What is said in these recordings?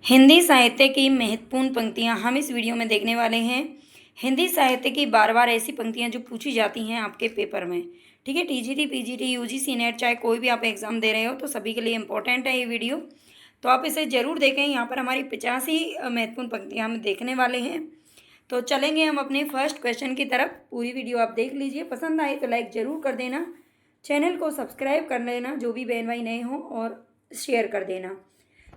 हिंदी साहित्य की महत्वपूर्ण पंक्तियाँ हम इस वीडियो में देखने वाले हैं। हिंदी साहित्य की बार-बार ऐसी पंक्तियाँ जो पूछी जाती हैं आपके पेपर में। ठीक है, टीजीटी, पीजीटी, यूजीसी नेट चाहे कोई भी आप एग्ज़ाम दे रहे हो तो सभी के लिए इम्पोर्टेंट है ये वीडियो। तो आप इसे ज़रूर देखें। यहाँ पर हमारी 85 महत्वपूर्ण पंक्तियाँ हम देखने वाले हैं। तो चलेंगे हम अपने फर्स्ट क्वेश्चन की तरफ। पूरी वीडियो आप देख लीजिए, पसंद आए तो लाइक ज़रूर कर देना, चैनल को सब्सक्राइब कर लेना जो भी बहन भाई नए हों, और शेयर कर देना।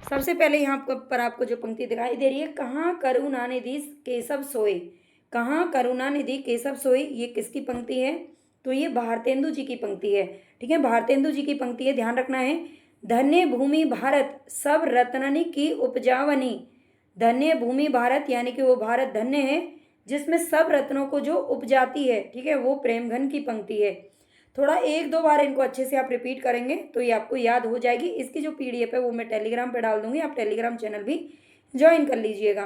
सबसे पहले यहाँ पर आपको जो पंक्ति दिखाई दे रही है, कहाँ करुणानिधि केशव सोए। कहाँ करुणानिधि केशव सोए, ये किसकी पंक्ति है? तो ये भारतेंदु जी की पंक्ति है। ठीक है, भारतेंदु जी की पंक्ति है, ध्यान रखना है। धन्य भूमि भारत सब रत्ननि की उपजावनी। धन्य भूमि भारत यानी कि वो भारत धन्य है जिसमें सब रत्नों को जो उपजाती है। ठीक है, वो प्रेमघन की पंक्ति है। थोड़ा एक दो बार इनको अच्छे से आप रिपीट करेंगे तो ये आपको याद हो जाएगी। इसकी जो पीडीएफ है वो मैं टेलीग्राम पे डाल दूंगी, आप टेलीग्राम चैनल भी ज्वाइन कर लीजिएगा।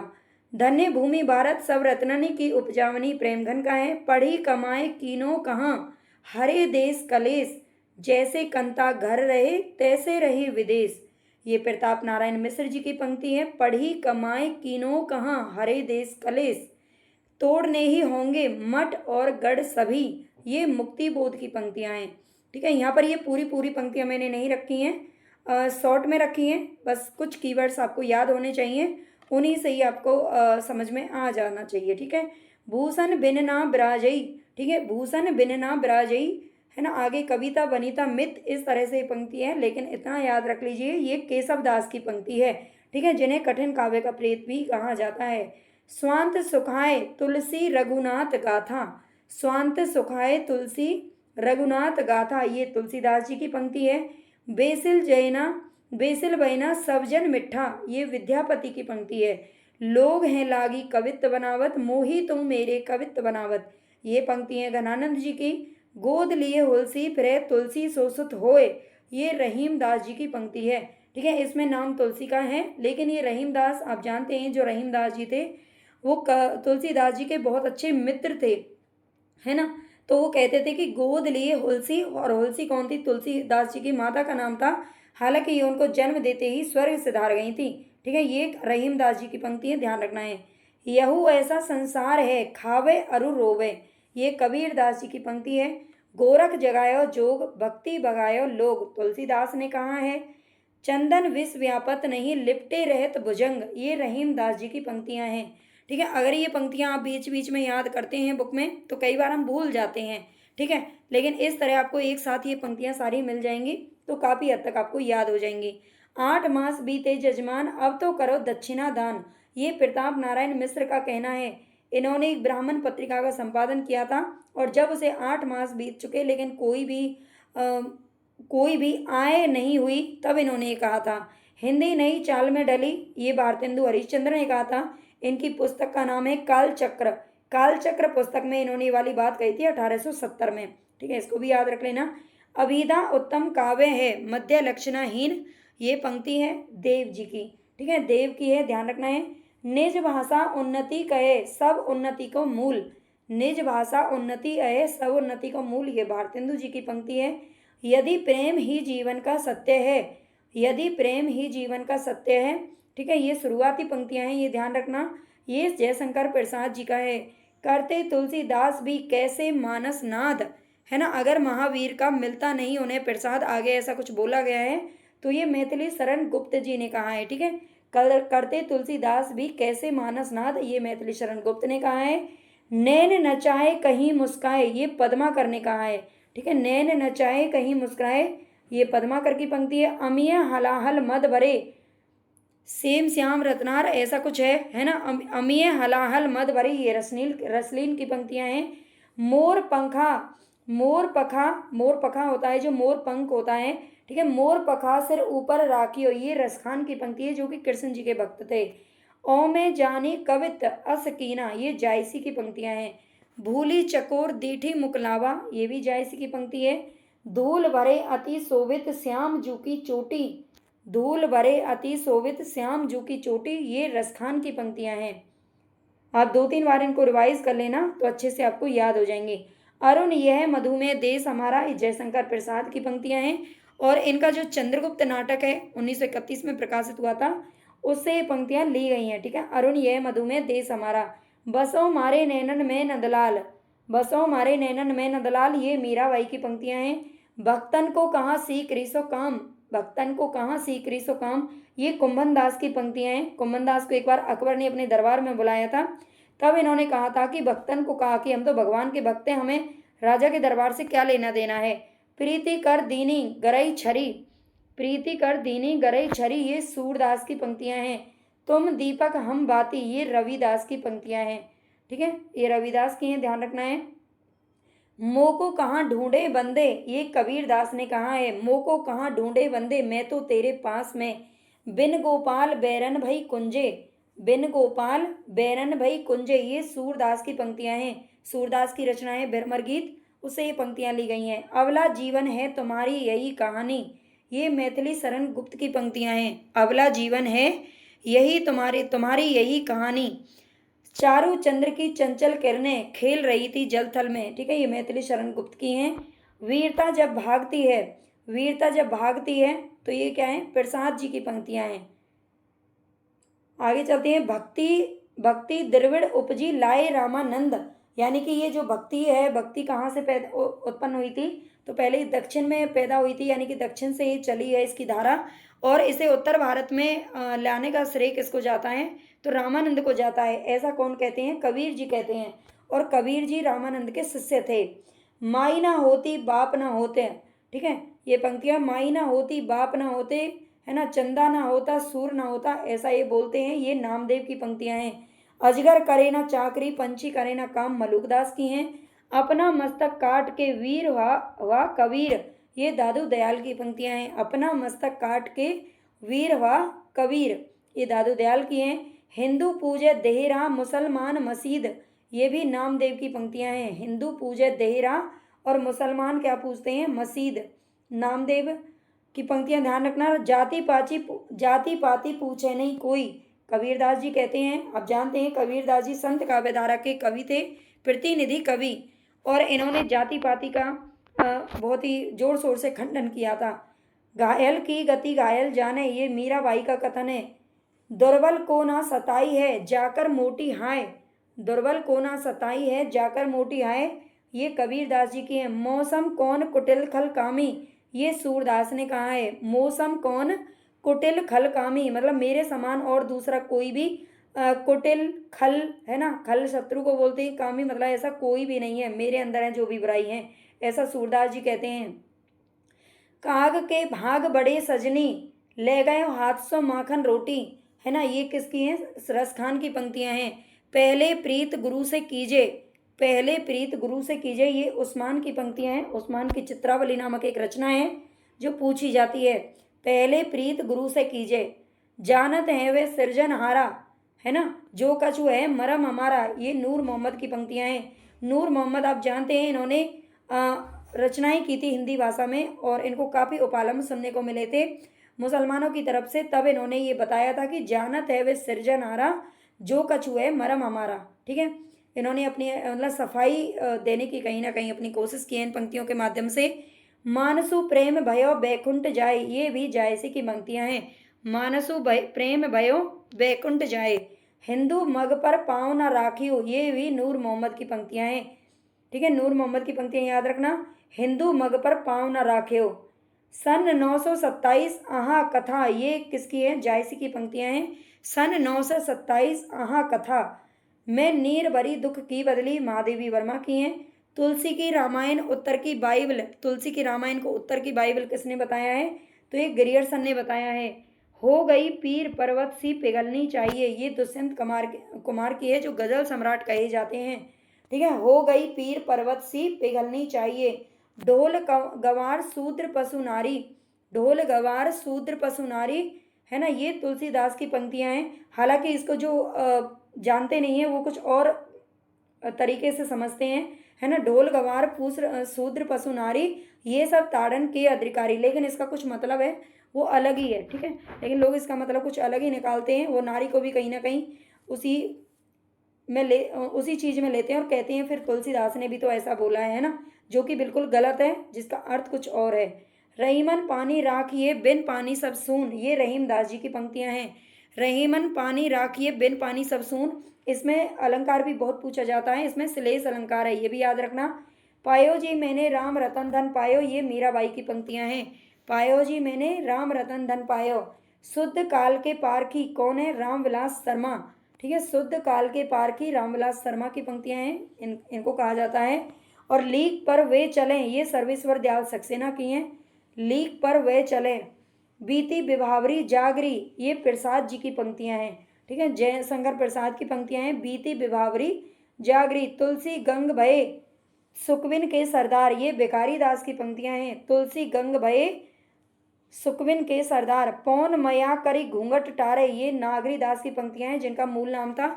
धन्य भूमि भारत सब रत्ननि की उपजावनी प्रेमघन का है। पढ़ी कमाए कीनो कहाँ हरे देश कलेश। जैसे कंता घर रहे तैसे रहे विदेश। ये प्रताप नारायण मिश्र जी की पंक्ति है। पढ़ी कमाए कीनो कहाँ हरे देश कलेश। तोड़ने ही होंगे मठ और गढ़ सभी। ये मुक्ति बोध की पंक्तियां हैं। ठीक है, यहाँ पर ये पूरी पंक्तियां मैंने नहीं रखी हैं, शॉर्ट में रखी हैं। बस कुछ कीवर्ड्स आपको याद होने चाहिए, उन्हीं से ही आपको समझ में आ जाना चाहिए। ठीक है, भूषण बिन ना बिराजई। ठीक है, भूषण बिन ना बिराजई है ना। आगे कविता वनिता मित इस तरह से पंक्ति है, लेकिन इतना याद रख लीजिए ये केशव दास की पंक्ति है। ठीक है, जिन्हें कठिन काव्य का प्रेत भी कहा जाता है। स्वांत सुखाए तुलसी रघुनाथ गाथा। स्वांत सुखाए तुलसी रघुनाथ गाथा, ये तुलसीदास जी की पंक्ति है। बेसिल जैना बेसिल बैना सब जन मिठा, ये विद्यापति की पंक्ति है। लोग हैं लागी कवित्त बनावत मोही तुम मेरे कवित्त बनावत, ये पंक्ति है घनानंद जी की। गोद लिए हुलसी फिरे तुलसी सोसुत होए, ये रहीम दास जी की पंक्ति है। ठीक है, इसमें नाम तुलसी का है, लेकिन ये रहीम दास आप जानते हैं जो रहीम दास जी थे वो तुलसीदास जी के बहुत अच्छे मित्र थे, है ना। तो वो कहते थे कि गोद लिए हुलसी, और हुलसी कौन थी? तुलसीदास जी की माता का नाम था। हालांकि ये उनको जन्म देते ही स्वर्ग सिधार गई थी। ठीक है, ये रहीम दास जी की पंक्ति है, ध्यान रखना है। यहू ऐसा संसार है खावे अरु रोवे, ये कबीर दास जी की पंक्ति है। गोरख जगायो जोग भक्ति भगायो लोग, तुलसीदास ने कहा है। चंदन विष व्यापत नहीं लिपटे रहत भुजंग, ये रहीम दास जी की पंक्तियां हैं। ठीक है, अगर ये पंक्तियां आप बीच बीच में याद करते हैं बुक में तो कई बार हम भूल जाते हैं। ठीक है, लेकिन इस तरह आपको एक साथ ये पंक्तियां सारी मिल जाएंगी तो काफ़ी हद तक आपको याद हो जाएंगी। 8 मास बीते जजमान अब तो करो दक्षिणा दान, ये प्रताप नारायण मिश्र का कहना है। इन्होंने एक ब्राह्मण पत्रिका का संपादन किया था, और जब उसे 8 मास बीत चुके लेकिन कोई भी आय नहीं हुई, तब इन्होंने ये कहा था। हिंदी नई चाल में डली, ये भारतेंदु हरिश्चंद्र ने कहा था। इनकी पुस्तक का नाम है कालचक्र। कालचक्र पुस्तक में इन्होंने ये वाली बात कही थी 1870 में। ठीक है, इसको भी याद रख लेना। अभिधा उत्तम काव्य है मध्य लक्षणाहीन, ये पंक्ति है देव जी की। ठीक है, देव की है, ध्यान रखना है। निज भाषा उन्नति कहे सब उन्नति को मूल। निज भाषा उन्नति है सब उन्नति को मूल, ये भारतेंदु जी की पंक्ति है। यदि प्रेम ही जीवन का सत्य है, यदि प्रेम ही जीवन का सत्य है। ठीक है, ये शुरुआती पंक्तियां हैं, ये ध्यान रखना। ये जयशंकर प्रसाद जी का है। करते तुलसीदास भी कैसे मानस नाद, है ना। अगर महावीर का मिलता नहीं उन्हें प्रसाद, आगे ऐसा कुछ बोला गया है, तो ये मैथिली शरण गुप्त जी ने कहा है। ठीक है, करते तुलसीदास भी कैसे मानस नाद, ये मैथिली शरण गुप्त ने कहा है। नैन नचाए कहीं मुस्काए, ये पद्माकर ने कहा है। ठीक है, नैन नचाए कहीं मुस्कुराए, ये पद्माकर की पंक्ति है। अमिय हलाहल मद भरे सेम श्याम रत्नार, ऐसा कुछ है ना। अमिय हलाहल मद भरे, ये रसलीन की पंक्तियां हैं। मोर पंखा मोर पखा होता है जो मोर पंख होता है। ठीक है, मोर पखा सिर ऊपर राखियो, ये रसखान की पंक्ति है जो कि कृष्ण जी के भक्त थे। ओ में जानी कवित असकीना, ये जायसी की पंक्तियां हैं। भूली चकोर दीठी मुकलावा, ये भी जायसी की पंक्ति है। धूल भरे अति शोभित श्याम जू की चोटी, धूल भरे अति शोभित श्याम जू की चोटी, ये रसखान की पंक्तियां हैं। आप 2-3 बार इनको रिवाइज कर लेना तो अच्छे से आपको याद हो जाएंगे। अरुण यह मधुमेह देश हमारा, जयशंकर प्रसाद की पंक्तियां हैं। और इनका जो चंद्रगुप्त नाटक है 1931 में प्रकाशित हुआ था, उससे ये पंक्तियां ली गई हैं। ठीक है, अरुण ये मधुमेह देश हमारा, बसो मारे नैनन में नंदलाल, बसो मारे नैनन में नंदलाल, ये मीराबाई की पंक्तियां हैं। भक्तन को कहाँ सीख रिसो काम, भक्तन को कहाँ सीख रिसो काम, ये कुंभन दास की पंक्तियां हैं। कुंभन दास को एक बार अकबर ने अपने दरबार में बुलाया था, तब इन्होंने कहा था कि भक्तन को कहा कि हम तो भगवान के भक्त हैं, हमें राजा के दरबार से क्या लेना देना है। प्रीति कर दीनी गरई छरी, प्रीति कर दीनी गरई छरी, ये सूरदास की पंक्तियां हैं। तुम दीपक हम बाती, ये रविदास की पंक्तियां हैं। ठीक है, ये रविदास की हैं, ध्यान रखना है। मोह को कहाँ ढूंढे बंदे, ये कबीर दास ने कहा है। मोह को कहाँ ढूंढे बंदे, मैं तो तेरे पास में, बिन गोपाल बैरन भई कुंजे, बिन गोपाल बैरन भई कुंजे, ये सूरदास की पंक्तियां हैं। सूरदास की रचना है भ्रमर गीत, उससे ये पंक्तियां ली गई हैं। अवला जीवन है तुम्हारी यही कहानी, ये मैथिली शरण गुप्त की पंक्तियां हैं। अवला जीवन है यही तुम्हारी यही कहानी, चारू चंद्र की चंचल किरणें खेल रही थी जल थल में। ठीक है, ये मैथिली शरण गुप्त की हैं। वीरता जब भागती है, वीरता जब भागती है, तो ये क्या है, प्रसाद जी की पंक्तियां हैं। आगे चलते हैं। भक्ति भक्ति द्रविड़ उपजी लाए रामानंद, यानी कि ये जो भक्ति है, भक्ति कहाँ से पैदा उत्पन्न हुई थी, तो पहले दक्षिण में पैदा हुई थी, यानी कि दक्षिण से ये चली है इसकी धारा, और इसे उत्तर भारत में लाने का श्रेय किसको जाता है, तो रामानंद को जाता है। ऐसा कौन कहते हैं, कबीर जी कहते हैं, और कबीर जी रामानंद के शिष्य थे। माई ना होती बाप ना होते, ठीक है, ये पंक्तियां, माई ना होती बाप ना होते, है ना, चंदा ना होता सूर ना होता, ऐसा ये बोलते हैं। ये नामदेव की पंक्तियां हैं। अजगर करे ना चाकरी, पंछी करे ना काम, मलुकदास की हैं। अपना मस्तक काट के वीर वाह कबीर, ये दादू दयाल की पंक्तियां हैं। अपना मस्तक काट के वीर वाह कबीर, ये दादू दयाल की हैं। हिंदू पूजे देहरा मुसलमान मसीद, ये भी नामदेव की पंक्तियां हैं। हिंदू पूजे देहरा और मुसलमान क्या पूछते हैं, मसीद, नामदेव की पंक्तियां ध्यान रखना। जाति पाति पूछे नहीं कोई, कबीरदास जी कहते हैं। आप जानते हैं कबीरदास जी संत काव्यधारा के कवि थे, प्रतिनिधि कवि, और इन्होंने जाति पाति का बहुत ही जोर शोर से खंडन किया था। घायल की गति घायल जाने, ये मीराबाई का कथन है। दुर्बल को ना सताई है जाकर मोटी हाय, दुर्बल को ना सताई है जाकर मोटी हाय, ये कबीरदास जी की है। मौसम कौन कुटिल खल कामी, ये सूरदास ने कहा है। मौसम कौन कुटिल खल कामी, मतलब मेरे समान और दूसरा कोई भी कुटिल खल, है ना, खल शत्रु को बोलते हैं, कामी मतलब ऐसा कोई भी नहीं है, मेरे अंदर है जो भी बुराई है, ऐसा सूरदास जी कहते हैं। काग के भाग बड़े सजनी, ले गए हाथ सो माखन रोटी, है ना, ये किसकी है, रस खान की पंक्तियां हैं। पहले प्रीत गुरु से कीजे, पहले प्रीत गुरु से कीजे, ये उस्मान की पंक्तियां हैं। उस्मान की चित्रावली नामक एक रचना है जो पूछी जाती है। पहले प्रीत गुरु से कीजे, जानत है वे सृजनहारा, है ना, जो कछु है मरम हमारा, ये नूर मोहम्मद की पंक्तियां हैं। नूर मोहम्मद आप जानते हैं, इन्होंने रचनाएं की थी हिंदी भाषा में, और इनको काफ़ी उपलब्ध सुनने को मिले थे मुसलमानों की तरफ से। तब इन्होंने ये बताया था कि जानत है वे सृजनहारा, जो कछु है मरम हमारा। ठीक है, इन्होंने अपनी मतलब सफाई देने की कहीं ना कहीं अपनी कोशिश की है इन पंक्तियों के माध्यम से। मानसु प्रेम भयो बैकुंठ जाए, ये भी जायसे की पंक्तियां हैं। मानसु प्रेम भयो बैकुंठ जाए, हिंदू मग पर पाँव न राखियो, ये भी नूर मोहम्मद की पंक्तियां हैं। ठीक है, नूर मोहम्मद की पंक्तियां याद रखना। हिंदू मग पर पाँव न राखियो, सन 927 आहा कथा, ये किसकी है, जायसी की पंक्तियां हैं। सन 927 आहा कथा में नीर भरी दुख की बदली, महादेवी वर्मा की हैं। तुलसी की रामायण उत्तर की बाइबल, तुलसी की रामायण को उत्तर की बाइबल किसने बताया है, तो ये ग्रियर्सन ने बताया है। हो गई पीर पर्वत सी पिघलनी चाहिए, ये दुष्यंत कुमार की है, जो गजल सम्राट कहे जाते हैं। ठीक है, हो गई पीर पर्वत सी पिघलनी चाहिए। ढोल गवार शूद्र पशु नारी, ढोल गवार शूद्र पशु नारी, है ना, ये तुलसीदास की पंक्तियां हैं। हालांकि इसको जो जानते नहीं है वो कुछ और तरीके से समझते हैं, है ना। ढोल गवार शूद्र पशु नारी, ये सब ताड़न के अधिकारी, लेकिन इसका कुछ मतलब है वो अलग ही है। ठीक है, लेकिन लोग इसका मतलब कुछ अलग ही निकालते हैं। वो नारी को भी कहीं ना कहीं उसी चीज में लेते हैं और कहते हैं फिर तुलसीदास ने भी तो ऐसा बोला है ना, जो कि बिल्कुल गलत है, जिसका अर्थ कुछ और है। रहीमन पानी राखिए बिन पानी सब सून, ये रहीम दास जी की पंक्तियां हैं। रहीमन पानी राखिए बिन पानी सब सून। इसमें अलंकार भी बहुत पूछा जाता है, इसमें श्लेष अलंकार है, ये भी याद रखना। पायो जी मैंने राम रतन धन पायो, ये मीराबाई की पंक्तियां हैं। पायो जी मैंने राम रतन धन पायो। शुद्ध काल के पारखी कौन है? रामविलास शर्मा। ठीक है, शुद्ध काल के पारखी रामविलास शर्मा की पंक्तियां हैं, इनको कहा जाता है। और लीक पर वे चलें, ये सर्वेश्वर दयाल सक्सेना की हैं। लीक पर वे चलें, बीती विभावरी जागरी, ये प्रसाद जी की पंक्तियां हैं। ठीक है, जयशंकर प्रसाद की पंक्तियां हैं। बीती विभावरी जागरी, तुलसी गंग भये सुकविन के सरदार, ये बेकारी दास की पंक्तियां हैं। तुलसी गंग भये सुकविन के सरदार, पौन मया करी घूंघट टारे, ये नागरी दास की पंक्तियां हैं, जिनका मूल नाम था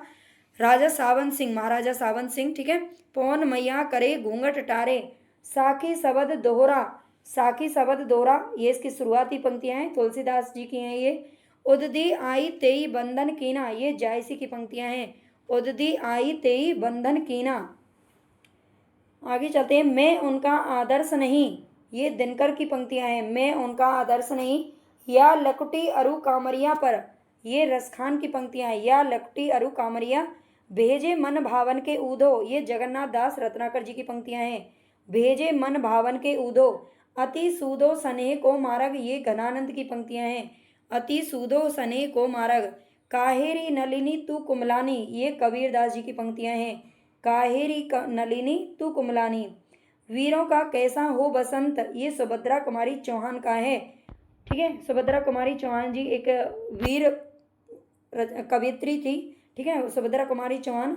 राजा सावन सिंह, महाराजा सावन सिंह। ठीक है, पौन मैया करे घूंघट टारे, साखी शबद दोहरा, साखी शबद दोहरा, ये इसकी शुरुआती पंक्तियां हैं, तुलसीदास जी की हैं ये। उददी आई तेई बंधन कीना, ये जायसी की पंक्तियां हैं। उददी आई तेई बंधन कीना। आगे चलते हैं। मैं उनका आदर्श नहीं, ये दिनकर की पंक्तियां हैं। मैं उनका आदर्श नहीं, या लकुटी अरु कामरिया पर, ये रसखान की पंक्तियां हैं। या लकुटी अरु कामरिया, भेजे मन भावन के ऊधो, ये जगन्नाथ दास रत्नाकर जी की पंक्तियां हैं। भेजे मन भावन के ऊधो, अति सूदो स्नेह को मारग, ये घनानंद की पंक्तियां हैं। अति सूदो स्नेह को मारग, काहेरी नलिनी तू कुमलानी, ये कबीरदास जी की पंक्तियां हैं। काहेरी नलिनी तू कुमलानी। वीरों का कैसा हो बसंत, ये सुभद्रा कुमारी चौहान का है। ठीक है, सुभद्रा कुमारी चौहान जी एक वीर कवियत्री थी। ठीक है, सुभद्रा कुमारी चौहान,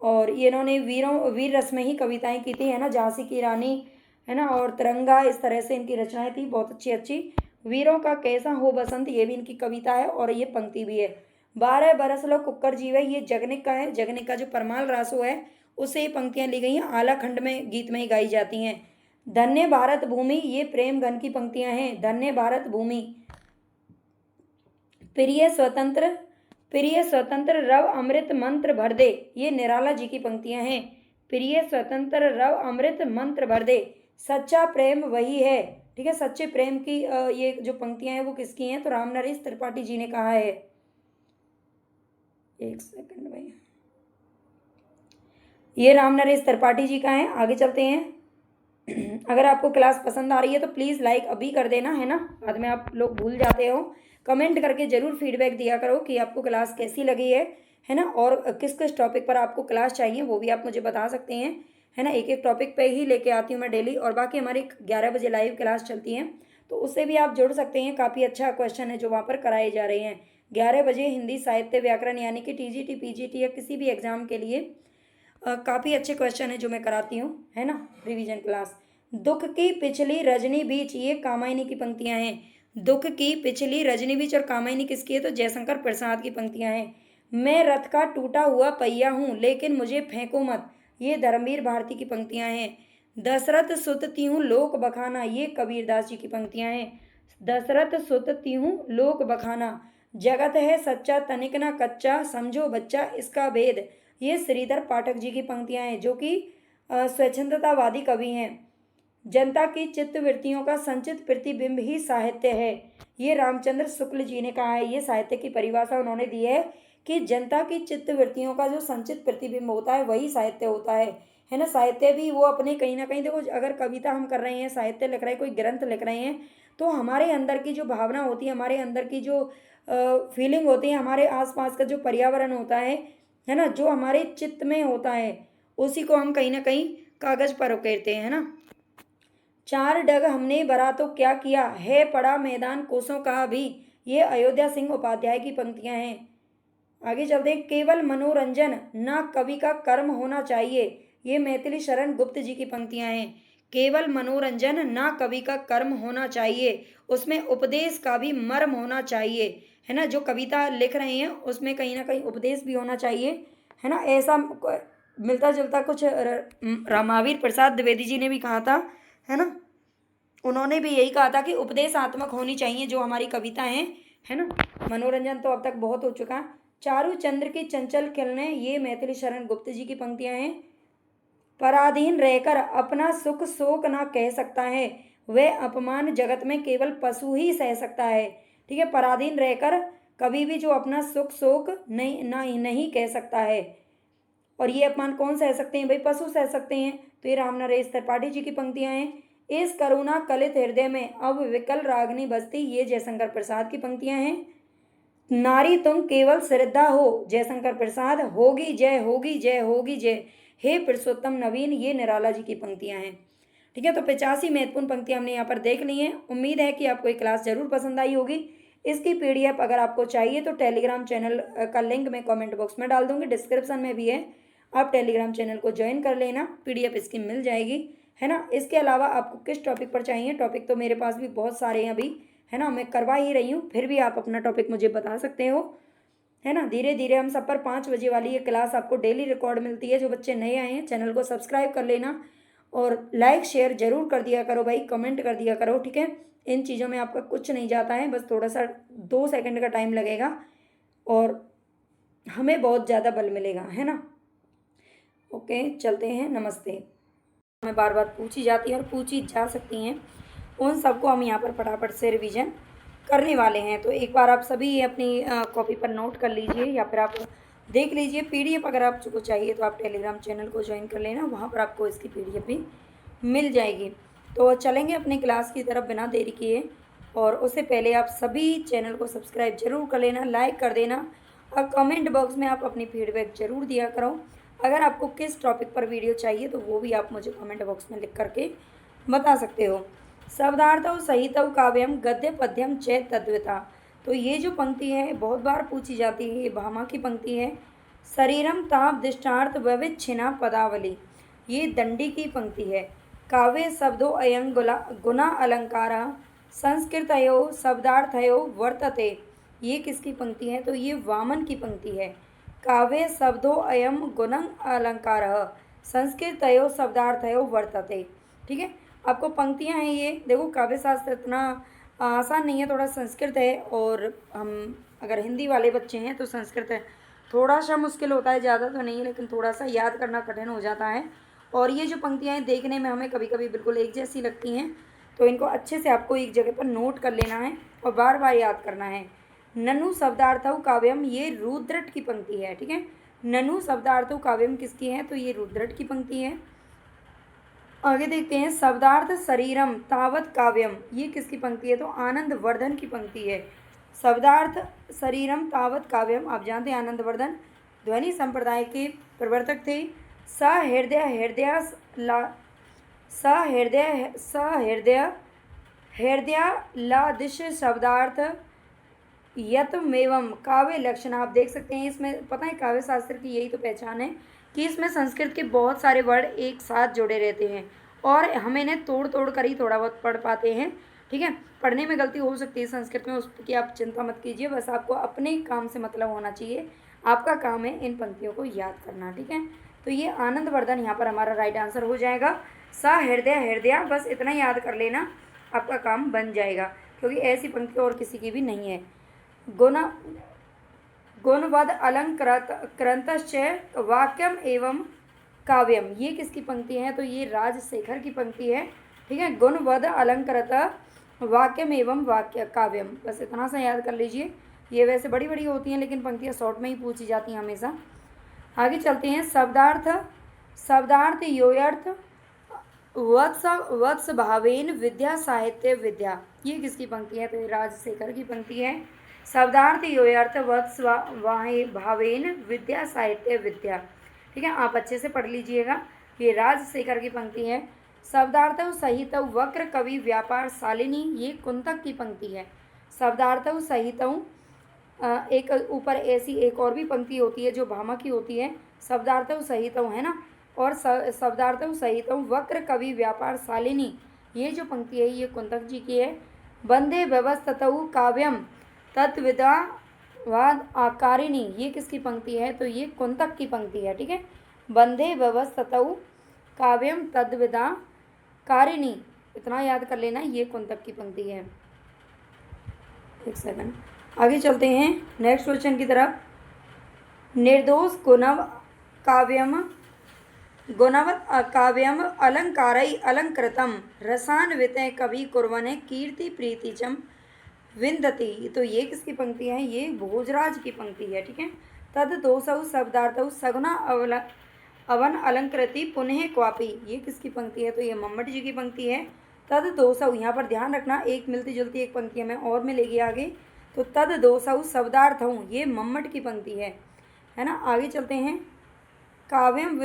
और ये इन्होंने वीर रस में ही कविताएं की थी, है ना। झांसी की रानी, है ना, और तिरंगा, इस तरह से इनकी रचनाएं थी, बहुत अच्छी अच्छी। वीरों का कैसा हो बसंत, ये भी इनकी कविता है और ये पंक्ति भी है। 12 बरस लो कुक्कर जीवे, ये जगनिक का है। जगनिक का जो परमाल रासो है, उससे ये पंक्तियां ली गई हैं, आला खंड में गीत में ही गाई जाती हैं। धन्य भारत भूमि, ये प्रेम घन की पंक्तियां हैं। धन्य भारत भूमि, प्रिय स्वतंत्र रव अमृत मंत्र भर दे, ये निराला जी की पंक्तियां हैं। प्रिय स्वतंत्र रव अमृत मंत्र भर दे, सच्चा प्रेम वही है। ठीक है, सच्चे प्रेम की ये जो पंक्तियां हैं वो किसकी हैं? तो रामनरेश त्रिपाठी जी ने कहा है। एक सेकंड भाई, ये रामनरेश त्रिपाठी जी का है। आगे चलते हैं। अगर आपको क्लास पसंद आ रही है तो प्लीज़ लाइक अभी कर देना, है ना, बाद में आप लोग भूल जाते हो। कमेंट करके ज़रूर फीडबैक दिया करो कि आपको क्लास कैसी लगी है ना, और किस किस टॉपिक पर आपको क्लास चाहिए वो भी आप मुझे बता सकते हैं, है ना। एक एक टॉपिक पे ही लेके आती हूँ मैं डेली, और बाकी हमारी 11 बजे लाइव क्लास चलती है, तो उससे भी आप जुड़ सकते हैं। काफ़ी अच्छा क्वेश्चन है जो वहाँ पर कराए जा रहे हैं। 11 बजे हिंदी साहित्य व्याकरण, यानी कि TGT PGT या किसी भी एग्ज़ाम के लिए काफ़ी अच्छे क्वेश्चन है जो मैं कराती हूँ, है ना, रिवीजन क्लास। दुख की पिछली रजनी बीच, ये कामायनी की पंक्तियां हैं। दुख की पिछली रजनी बीच, और कामायनी किसकी है? तो जयशंकर प्रसाद की पंक्तियां हैं। मैं रथ का टूटा हुआ पहिया हूँ, लेकिन मुझे फेंको मत, ये धर्मवीर भारती की पंक्तियां हैं। दशरथ सुत तिहूँ लोक बखाना, ये कबीरदास जी की पंक्तियां हैं। दशरथ सुत तिहूँ लोक बखाना, जगत है सच्चा तनिक ना कच्चा, समझो बच्चा इसका भेद, ये श्रीधर पाठक जी की पंक्तियां हैं, जो कि स्वच्छंदतावादी कवि हैं। जनता की चित्तवृत्तियों का संचित प्रतिबिंब ही साहित्य है, ये रामचंद्र शुक्ल जी ने कहा है। ये साहित्य की परिभाषा उन्होंने दी है कि जनता की चित्तवृत्तियों का जो संचित प्रतिबिंब होता है वही साहित्य होता है ना। साहित्य भी वो अपने कहीं ना कहीं, देखो, अगर कविता हम कर रहे हैं, साहित्य लिख रहे हैं, कोई ग्रंथ लिख रहे हैं, तो हमारे अंदर की जो भावना होती है, हमारे अंदर की जो फीलिंग होती है, हमारे आसपास का जो पर्यावरण होता है ना, जो हमारे चित्त में होता है, उसी को हम कहीं ना कहीं कागज पर उकेरते हैं, है ना। 4 डग हमने भरा तो क्या किया, है पड़ा मैदान कोसों का भी, ये अयोध्या सिंह उपाध्याय की पंक्तियां हैं। आगे चलते हैं। केवल मनोरंजन ना कवि का कर्म होना चाहिए, ये मैथिली शरण गुप्त जी की पंक्तियां हैं। केवल मनोरंजन ना कवि का कर्म होना चाहिए, उसमें उपदेश का भी मर्म होना चाहिए, है ना। जो कविता लिख रहे हैं उसमें कहीं ना कहीं उपदेश भी होना चाहिए, है ना। ऐसा मिलता जुलता कुछ रामावीर प्रसाद द्विवेदी जी ने भी कहा था, है ना। उन्होंने भी यही कहा था कि उपदेशात्मक होनी चाहिए जो हमारी कविता है ना। मनोरंजन तो अब तक बहुत हो चुका। चारू चंद्र की चंचल खिलने, ये मैथिली शरण गुप्त जी की पंक्तियां हैं। पराधीन रहकर अपना सुख शोक ना कह सकता है, वह अपमान जगत में केवल पशु ही सह सकता है। ठीक है, पराधीन रहकर कभी भी जो अपना सुख शोक नहीं कह सकता है। और ये अपमान कौन सह सकते हैं भाई? पशु सह सकते हैं। तो ये राम नरेश त्रिपाठी जी की पंक्तियां हैं। इस करुणा कलित हृदय में अब विकल रागनी बजती, ये जयशंकर प्रसाद की पंक्तियां हैं। नारी तुम केवल श्रद्धा हो, जयशंकर प्रसाद। होगी जय होगी जय होगी जय, हे पुरुषोत्तम नवीन, ये निराला जी की पंक्तियां हैं। ठीक है, तो 85 महत्वपूर्ण पंक्तियां हमने यहाँ पर देख ली हैं। उम्मीद है कि आपको ये क्लास जरूर पसंद आई होगी। इसकी PDF अगर आपको चाहिए तो टेलीग्राम चैनल का लिंक मैं कमेंट बॉक्स में डाल दूंगी, डिस्क्रिप्शन में भी है। आप टेलीग्राम चैनल को ज्वाइन कर लेना, PDF इसकी मिल जाएगी, है ना। इसके अलावा आपको किस टॉपिक पर चाहिए? टॉपिक तो मेरे पास भी बहुत सारे हैं अभी, है ना, मैं करवा ही रही हूँ, फिर भी आप अपना टॉपिक मुझे बता सकते हो, है ना। धीरे धीरे हम सब पर 5 बजे वाली ये क्लास आपको डेली रिकॉर्ड मिलती है। जो बच्चे नए आए हैं चैनल को सब्सक्राइब कर लेना और लाइक शेयर जरूर कर दिया करो भाई, कमेंट कर दिया करो, ठीक है। इन चीज़ों में आपका कुछ नहीं जाता है, बस थोड़ा सा 2 सेकंड का टाइम लगेगा और हमें बहुत ज़्यादा बल मिलेगा, है ना। ओके, चलते हैं, नमस्ते। हमें बार बार पूछी जाती है और पूछी जा सकती हैं, उन सबको हम यहाँ पर फटाफट से रिवीजन करने वाले हैं। तो एक बार आप सभी अपनी कॉपी पर नोट कर लीजिए या फिर आप देख लीजिए। PDF अगर आपको चाहिए तो आप टेलीग्राम चैनल को ज्वाइन कर लेना, वहाँ पर आपको इसकी PDF भी मिल जाएगी। तो चलेंगे अपनी क्लास की तरफ बिना देरी किए, और उससे पहले आप सभी चैनल को सब्सक्राइब जरूर कर लेना, लाइक कर देना और कमेंट बॉक्स में आप अपनी फीडबैक जरूर दिया करो। अगर आपको किस टॉपिक पर वीडियो चाहिए तो वो भी आप मुझे कमेंट बॉक्स में लिख करके बता सकते हो। शब्दार्थौ सहितौ काव्यम गद्य पद्यम चैत तद्विता। तो ये जो पंक्ति है बहुत बार पूछी जाती है, ये भामा की पंक्ति है। शरीरम ताप दृष्टार्थ विविच्छिन्ना पदावली, ये दंडी की पंक्ति है। काव्य शब्दों अयं गुना अलंकार संस्कृतयो शब्दार्थयो वर्तते, ये किसकी पंक्ति है? तो ये वामन की पंक्ति है। काव्य शब्दों अयं गुणं अलंकार संस्कृतयो शब्दार्थयो वर्तते। ठीक है, आपको पंक्तियां हैं ये देखो। काव्य शास्त्र इतना आसान नहीं है, थोड़ा संस्कृत है, और हम अगर हिंदी वाले बच्चे हैं तो संस्कृत है थोड़ा सा मुश्किल होता है, ज़्यादा तो नहीं है लेकिन थोड़ा सा याद करना कठिन हो जाता है। और ये जो पंक्तियाँ हैं देखने में हमें कभी कभी बिल्कुल एक जैसी लगती हैं, तो इनको अच्छे से आपको एक जगह पर नोट कर लेना है और बार बार याद करना है। ननु शब्दार्थौ काव्यम, ये रुद्रट की पंक्ति है। ठीक है, ननु शब्दार्थौ काव्यम किसकी है? तो ये रुद्रट की पंक्ति है। आगे देखते हैं, शब्दार्थ शरीरम तावत काव्यम, ये किसकी पंक्ति है? तो आनंद वर्धन की पंक्ति है। शब्दार्थ शरीरम तावत काव्यम, आप जानते हैं आनंद वर्धन ध्वनि संप्रदाय के प्रवर्तक थे। हृदयादिश शब्दार्थ यतमेवं काव्य लक्षण, आप देख सकते हैं इसमें, पता है काव्य शास्त्र की यही तो पहचान है कि इसमें संस्कृत के बहुत सारे वर्ड एक साथ जुड़े रहते हैं और हम इन्हें तोड़ तोड़ कर ही थोड़ा बहुत पढ़ पाते हैं। ठीक है, पढ़ने में गलती हो सकती है संस्कृत में, उसकी आप चिंता मत कीजिए, बस आपको अपने काम से मतलब होना चाहिए। आपका काम है इन पंक्तियों को याद करना। ठीक है, तो ये आनंद वर्धन यहाँ पर हमारा राइट आंसर हो जाएगा। हृदय, बस इतना याद कर लेना, आपका काम बन जाएगा, क्योंकि ऐसी पंक्ति और किसी की भी नहीं है। गुणवद अलंकृतश्च वाक्यम एवं काव्यम, ये किसकी पंक्ति है? तो ये राजशेखर की पंक्ति है। ठीक है, गुणवद अलंकृत वाक्यम एवं वाक्य काव्यम, बस इतना सा याद कर लीजिए। ये वैसे बड़ी बड़ी होती हैं लेकिन पंक्तियाँ शॉर्ट में ही पूछी जाती हैं हमेशा। आगे चलते हैं, शब्दार्थ योयर्थ वत्स भावेन विद्या साहित्य विद्या, ये किसकी पंक्ति है? तो ये राजशेखर की पंक्ति है। शब्दार्थ योयर्थ वत्स भावेन विद्या साहित्य विद्या। ठीक है, आप अच्छे से पढ़ लीजिएगा, ये राजशेखर की पंक्ति है। शब्दार्थ सहित वक्र कवि व्यापार शालिनी, ये कुंतक की पंक्ति है। शब्दार्थ सहित एक ऊपर ऐसी एक और भी पंक्ति होती है जो भामा की होती है, शब्दार्थ सहित, है ना, और शब्दार्थ सहित वक्र कवि व्यापार शालिनी, ये जो पंक्ति है ये कुंतक जी की है। वंदे व्यवस्थतौ काव्यम तत्विदा वाद आकारिणी, ये किसकी पंक्ति है? तो ये कुंतक की पंक्ति है। ठीक है, वंदे व्यवस्थतौ काव्यम तद्विदा कारिणी, इतना याद कर लेना, ये कुंतक की पंक्ति है। एक सेकंड, आगे चलते हैं नेक्स्ट क्वेश्चन की तरफ। निर्दोष काव्यम अलंकारई अलंकृतम रसान्वित कवि कुर्वने कीर्ति प्रीतिचम विंदति, तो ये किसकी पंक्ति है? ये भोजराज की पंक्ति है। ठीक है। तद दोषौ शब्दार्थौ सगुना अवन अलंकृति पुनः क्वापी, ये किसकी पंक्ति है? तो ये मम्मट जी की पंक्ति है। तद दोषौ, यहाँ पर ध्यान रखना, एक मिलती जुलती एक पंक्ति हमें और मिलेगी आगे। तो तद दोषौ शब्दार्थौ, ये मम्मट की पंक्ति है ना। आगे चलते हैं। काव्यम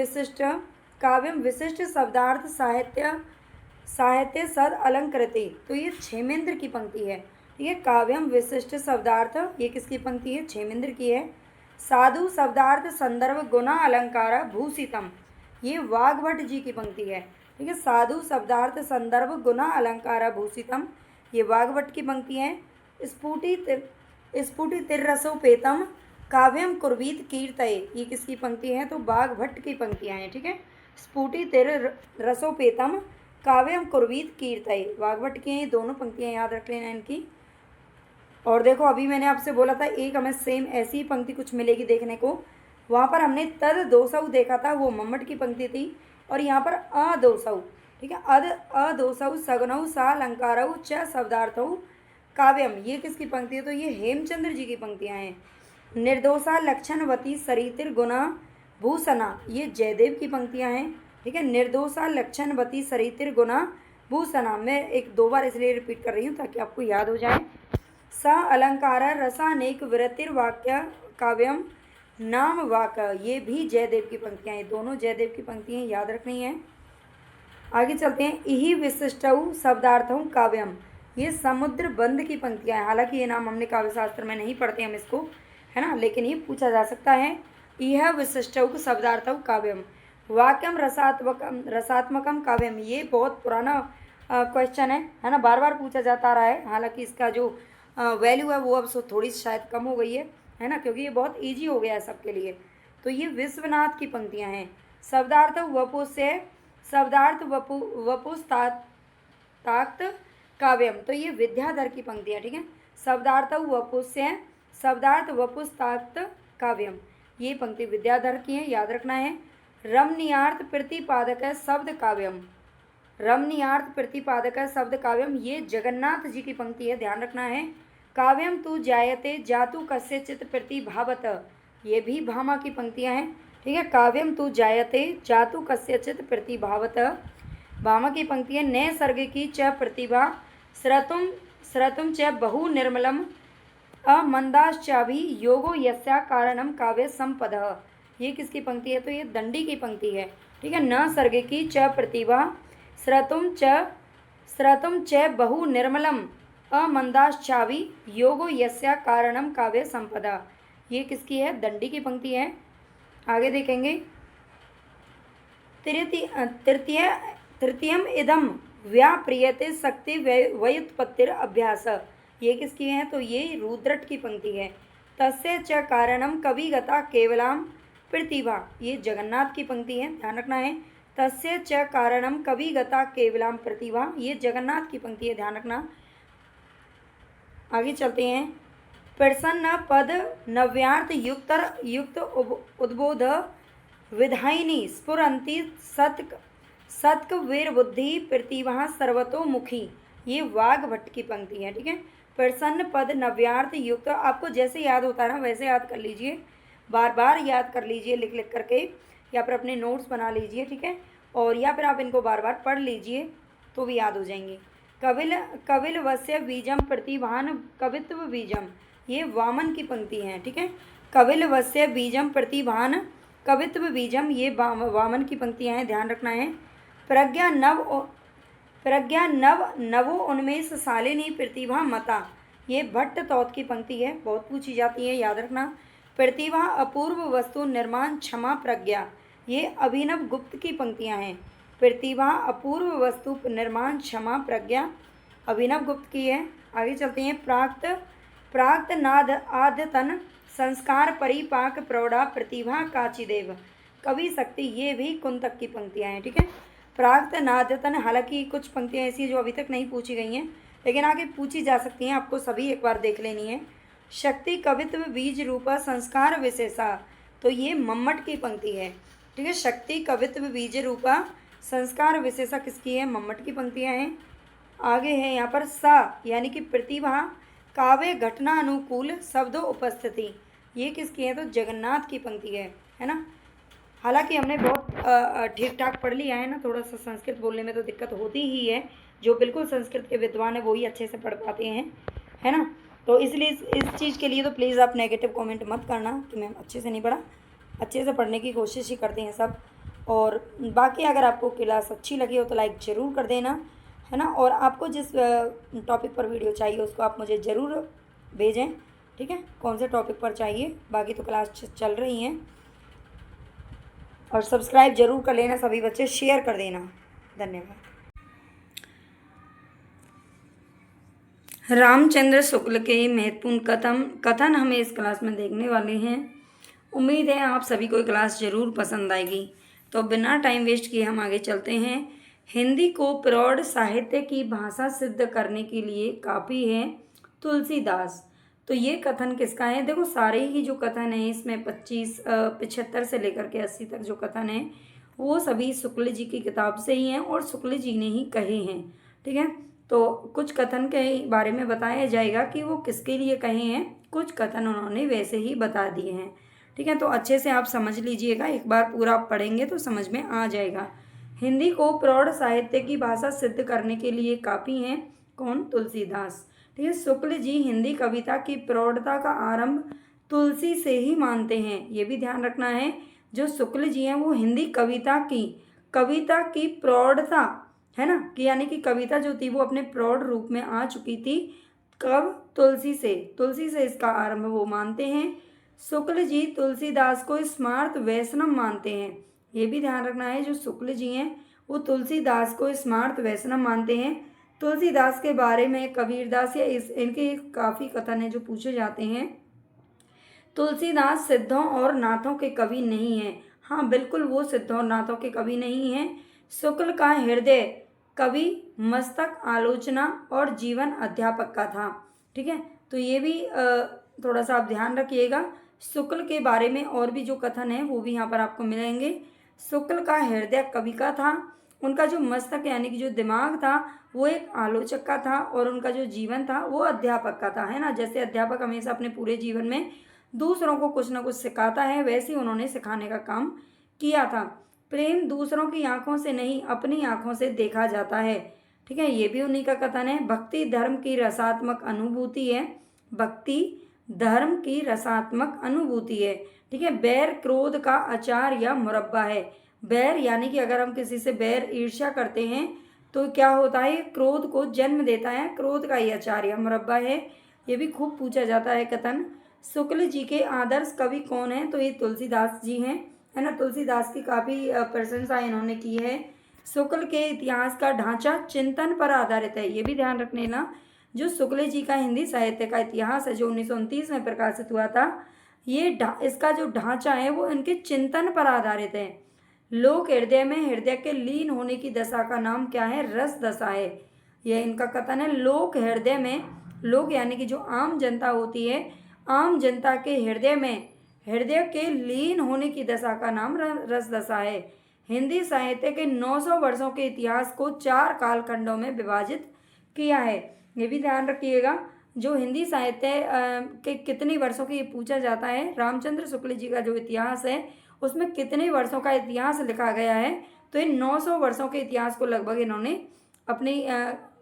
विशिष्ट शब्दार्थ साहित्य सद अलंकृति, तो ये क्षेमेंद्र की पंक्ति है। ठीक है। काव्यम विशिष्ट शब्दार्थ, ये किसकी पंक्ति है? क्षेमेंद्र की है। साधु शब्दार्थ संदर्भ गुना अलंकार भूषितम, ये वाग्भट जी की पंक्ति है। ठीक है। साधु शब्दार्थ संदर्भ गुना अलंकार भूषितम, ये वाग्भट की पंक्ति है। स्फुटितिर्रसोपेतम काव्यम कुर्वीत कीर्तये, ये किसकी पंक्ति है? तो वाग्भट की पंक्तियाँ हैं। ठीक है। स्फुटितिर्रसोपेतम काव्यम कुर्वीत कीर्तये, वाग्भट की हैं ये दोनों पंक्तियाँ, याद रख लेना इनकी। और देखो अभी मैंने आपसे बोला था एक हमें सेम ऐसी ही पंक्ति कुछ मिलेगी देखने को, वहाँ पर हमने तद दोषौ देखा था, वो मम्मट की पंक्ति थी। और यहाँ पर अदोषौ, ठीक है, अदोषौ सगुनौ सालंकारौ च शब्दार्थौ काव्यम, ये किसकी पंक्ति है? तो ये हेमचंद्र जी की पंक्तियाँ हैं। निर्दोषा लक्षणवती सरितिर गुना भूषणा, ये जयदेव की पंक्तियाँ हैं। ठीक है। निर्दोषा लक्षणवती सरितिर गुना भूषणा, मैं एक दो बार इसलिए रिपीट कर रही हूँ ताकि आपको याद हो जाए। स अलंकार रसानेक विरतिर्वाक्य काव्यम नाम वाक, ये भी जयदेव की पंक्तियाँ हैं, दोनों जयदेव की पंक्तियाँ याद रखनी है। आगे चलते हैं। इहि विशिष्टौ शब्दार्थौ काव्यम, ये समुद्र बंध की पंक्तियाँ हैं। हालांकि ये नाम हमने काव्य शास्त्र में नहीं पढ़ते हम इसको, है ना, लेकिन ये पूछा जा सकता है। यह विशिष्टौ शब्दार्थौ काव्यम वाक्यम रसात्मकम काव्यम, ये बहुत पुराना क्वेश्चन है ना, बार बार पूछा जाता रहा है। हालांकि इसका जो वैल्यू है वो अब थोड़ी शायद कम हो गई है ना, क्योंकि ये बहुत इजी हो गया है सबके लिए। तो ये विश्वनाथ की पंक्तियाँ हैं। शब्दार्थ वपुस्ताक्त काव्यम, तो ये विद्याधर की पंक्तियाँ। ठीक है। शब्दार्थ वपुस्ताक्त काव्यम, ये पंक्ति विद्याधर की है, याद रखना है। रमणीयार्थ प्रतिपादक शब्द काव्यम, रमणीयार्थ प्रतिपादक शब्द काव्यम, ये जगन्नाथ जी की पंक्ति है, ध्यान रखना है। काव्यम तु जायते जातु कस्यचित् प्रतिभावत, ये भी भामा की पंक्तियाँ हैं। ठीक है। काव्यम तु जायते जातु कस्यचित् प्रतिभावत, भामा की पंक्तियाँ। नए सर्ग की च प्रतिभा श्रतुम च बहु निर्मलम अमंदाश्चाभि योगो यस्या कारणम काव्य संपदः, ये किसकी पंक्ति है? तो ये दंडी की पंक्ति है। ठीक है। न सर्ग की च प्रतिभा श्रतुम च बहु निर्मलम अमंदाश्चाभि योगो यस्या कारणम काव्य संपदा, ये किसकी है? दंडी की पंक्ति है। आगे देखेंगे। तृतीयम इदम व्याप्रियते शक्ति व्युत्पत्तिर अभ्यास, ये किसकी है? तो ये रुद्रट की पंक्ति है। तस्य च कारणम कविगता केवलाम प्रतिभा, ये जगन्नाथ की पंक्ति है, ध्यान रखना है। तस्य च कारणम कविगता केवलाम प्रतिभा, ये जगन्नाथ की पंक्ति है, ध्यान रखना। आगे चलते हैं। प्रसन्न पद नव्यार्थ युक्त उद्बोध विधायिनी स्फुरंती सत्क वीर बुद्धि प्रतिभा सर्वतोमुखी, ये वाग्भट की पंक्ति है। ठीक है। प्रसन्न पद नव्यार्थ युक्त, आपको जैसे याद होता है ना वैसे याद कर लीजिए, बार बार याद कर लीजिए लिख लिख करके, या फिर अपने नोट्स बना लीजिए। ठीक है। और या फिर आप इनको बार बार पढ़ लीजिए तो भी याद हो जाएंगे। कविल वस्य बीजम प्रतिभान कवित्व बीजम, ये वामन की पंक्ति है। ठीक है। कविल वस्य बीजम प्रतिभान कवित्व बीजम, ये वामन की पंक्तियाँ हैं, ध्यान रखना है। प्रज्ञा नवो उन्मेष शालिनी प्रतिभा मता, ये भट्ट तौत की पंक्ति है, बहुत पूछी जाती है, याद रखना। प्रतिभा अपूर्व वस्तु निर्माण क्षमा प्रज्ञा, ये अभिनव गुप्त की पंक्तियाँ हैं। प्रतिभा अपूर्व वस्तु निर्माण क्षमा प्रज्ञा, अभिनव गुप्त की है। आगे चलते हैं। प्राक्त नाद आद्यतन संस्कार परिपाक प्रौढ़ा प्रतिभा काचिदेव, कवि शक्ति, ये भी कुंतक की पंक्तियाँ हैं। ठीक है। प्राक्त नाद्यतन, हालांकि कुछ पंक्तियाँ ऐसी हैं जो अभी तक नहीं पूछी गई हैं लेकिन आगे पूछी जा सकती हैं, आपको सभी एक बार देख लेनी है। शक्ति कवित्व बीज रूपा संस्कार विशेषा, तो ये मम्मट की पंक्ति है। ठीक है। शक्ति कवित्व बीज रूपा संस्कार विशेषा किसकी है? मम्मट की पंक्तियाँ हैं। आगे है यहाँ पर सा, यानी कि प्रतिभा काव्य घटना अनुकूल शब्दों उपस्थिति। ये किसकी है? तो जगन्नाथ की पंक्ति है ना। हालांकि हमने बहुत ठीक ठाक पढ़ लिया है ना, थोड़ा सा संस्कृत बोलने में तो दिक्कत होती ही है, जो बिल्कुल संस्कृत के विद्वान है वही अच्छे से पढ़ पाते हैं, है ना। तो इसलिए इस चीज़ के लिए तो प्लीज़ आप नेगेटिव कमेंट मत करना कि मैम अच्छे से नहीं पढ़ा, अच्छे से पढ़ने की कोशिश ही करते हैं सब। और बाकी अगर आपको क्लास अच्छी लगी हो तो लाइक ज़रूर कर देना, है ना। और आपको जिस टॉपिक पर वीडियो चाहिए उसको आप मुझे ज़रूर भेजें, ठीक है, कौन से टॉपिक पर चाहिए। बाकी तो क्लास चल रही हैं। और सब्सक्राइब जरूर कर लेना सभी बच्चे, शेयर कर देना। धन्यवाद। रामचंद्र शुक्ल के महत्वपूर्ण कथन हमें इस क्लास में देखने वाले हैं। उम्मीद है आप सभी को क्लास ज़रूर पसंद आएगी। तो बिना टाइम वेस्ट किए हम आगे चलते हैं। हिंदी को प्रौढ़ साहित्य की भाषा सिद्ध करने के लिए काफ़ी है तुलसीदास। तो ये कथन किसका है? देखो सारे ही जो कथन हैं इसमें 75 से लेकर के 80 तक जो कथन हैं वो सभी शुक्ल जी की किताब से ही हैं और शुक्ल जी ने ही कहे हैं, ठीक है। तो कुछ कथन के बारे में बताया जाएगा कि वो किसके लिए कहे हैं, कुछ कथन उन्होंने वैसे ही बता दिए हैं, ठीक है। तो अच्छे से आप समझ लीजिएगा, एक बार पूरा आप पढ़ेंगे तो समझ में आ जाएगा। हिंदी को प्रौढ़ साहित्य की भाषा सिद्ध करने के लिए काफ़ी हैं कौन? तुलसीदास, ठीक है। शुक्ल जी हिंदी कविता की प्रौढ़ता का आरंभ तुलसी से ही मानते हैं, ये भी ध्यान रखना है। जो शुक्ल जी हैं वो हिंदी कविता की प्रौढ़ता, है ना, कि यानी कि कविता जो थी वो अपने प्रौढ़ रूप में आ चुकी थी। कब? तुलसी से इसका आरंभ वो मानते हैं। शुक्ल जी तुलसीदास को स्मार्त वैष्णव मानते हैं, ये भी ध्यान रखना है। जो शुक्ल जी हैं वो तुलसीदास को स्मार्त वैष्णव मानते हैं। तुलसीदास के बारे में कबीरदास या इनके काफ़ी कथन हैं जो पूछे जाते हैं। तुलसीदास सिद्धों और नाथों के कवि नहीं हैं। हाँ बिल्कुल, वो सिद्धों और नाथों के कवि नहीं हैं। शुक्ल का हृदय कवि, मस्तक आलोचना और जीवन अध्यापक का था, ठीक है। तो ये भी थोड़ा सा आप ध्यान रखिएगा। शुक्ल के बारे में और भी जो कथन है वो भी यहाँ पर आपको मिलेंगे। शुक्ल का हृदय कवि का था, उनका जो मस्तक यानी कि जो दिमाग था वो एक आलोचक का था, और उनका जो जीवन था वो अध्यापक का था, है ना। जैसे अध्यापक हमेशा अपने पूरे जीवन में दूसरों को कुछ ना कुछ सिखाता है, वैसे ही उन्होंने सिखाने का काम किया था। प्रेम दूसरों की आंखों से नहीं अपनी आंखों से देखा जाता है, ठीक है, ये भी उन्हीं का कथन है। भक्ति धर्म की रसात्मक अनुभूति है, भक्ति धर्म की रसात्मक अनुभूति है, ठीक है। बैर क्रोध का अचार या मुरब्बा है। बैर यानी कि अगर हम किसी से बैर ईर्ष्या करते हैं तो क्या होता है? क्रोध को जन्म देता है, क्रोध का ही अचार या मुरब्बा है। ये भी खूब पूछा जाता है कथन। शुक्ल जी के आदर्श कवि कौन है? तो ये तुलसीदास जी हैं, है ना। तुलसीदास की काफ़ी प्रशंसा इन्होंने की है। शुक्ल के इतिहास का ढांचा चिंतन पर आधारित है, ये भी ध्यान रख लेना। जो शुक्ल जी का हिंदी साहित्य का इतिहास है जो 1929 में प्रकाशित हुआ था, ये इसका जो ढांचा है वो इनके चिंतन पर आधारित है। लोक हृदय में हृदय के लीन होने की दशा का नाम क्या है? रस दशा है, यह इनका कथन है। लोक हृदय में, लोक यानी कि जो आम जनता होती है, आम जनता के हृदय में हृदय के लीन होने की दशा का नाम रस दशा है। हिंदी साहित्य के 900 वर्षों के इतिहास को 4 कालखंडों में विभाजित किया है, ये भी ध्यान रखिएगा। जो हिंदी साहित्य के कितने वर्षों के, ये पूछा जाता है। रामचंद्र शुक्ल जी का जो इतिहास है उसमें कितने वर्षों का इतिहास लिखा गया है? तो इन 900 वर्षों के इतिहास को लगभग इन्होंने अपनी